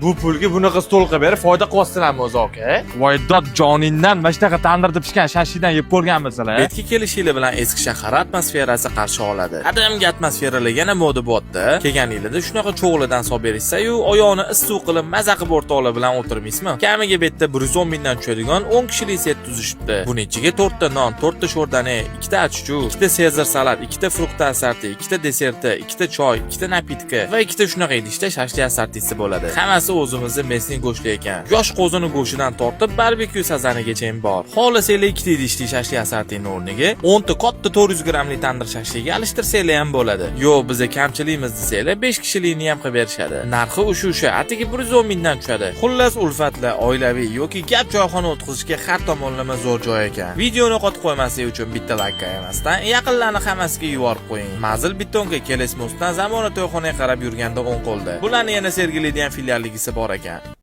bu pulga bunaqa stol qilib berib foyda qilyapsizlarmi o'zi aka? Voy dod joningdan mana shunaqa tandirda pishgan shashidan yeb ko'rganmisizlar? Betga kelishinglar bilan eski shahar atmosferasi qarshi oladi. Qadimgi atmosferaligina modibotda kelganinglarda shunaqa cho'g'lidan solib berishsa-yu, oyoqni issiq qilib maza qilib o'rtoqlar bilan o'tirmaysizmi? Kamiga betda 110 mingdan tushadigan 10 kishilik set tuzishibdi. Buning ichiga 4 ta non, 4 ta sho'rdani, 2 ta achchuch, 2 ta sezar salat, 2 ta frukt assorti, 2 ta deserti, 2 ta choy, 2 ta napitka va 2 ta shunaqa idishda shashlik assortisi bo'ladi. Hammasi o'zimizning mesning go'shti ekan. Yosh qo'zini go'shtidan tortib barbekyu sazanigacha ham bor. Xohlasanglar 2 ta idishli shashlik assortining o'rniga 10 ta katta 400 grammli tandir shashligiga alishtirsanglar ham bo'ladi. Yo'q, bizga kamchilikmiz desanglar 5 kishilikni ham qilib berishadi. Narxi o'sha, atigi 110 mingdan tushadi. Xullas, ulfatli, oilaviy yoki gap joyxona o'tkazishga har tomonlama zo'r joy ekan. Videoni yo'qotib qo'ymaslik uchun bitta like emasdan yaqinlarni hammasiga yuborib qo'ying. Mazil bitonga kelesmosdan zamona to'yxonaga qarab yurganda o'ng qo'lda. Bularning yana Sergelida ham filialligisi bor ekan.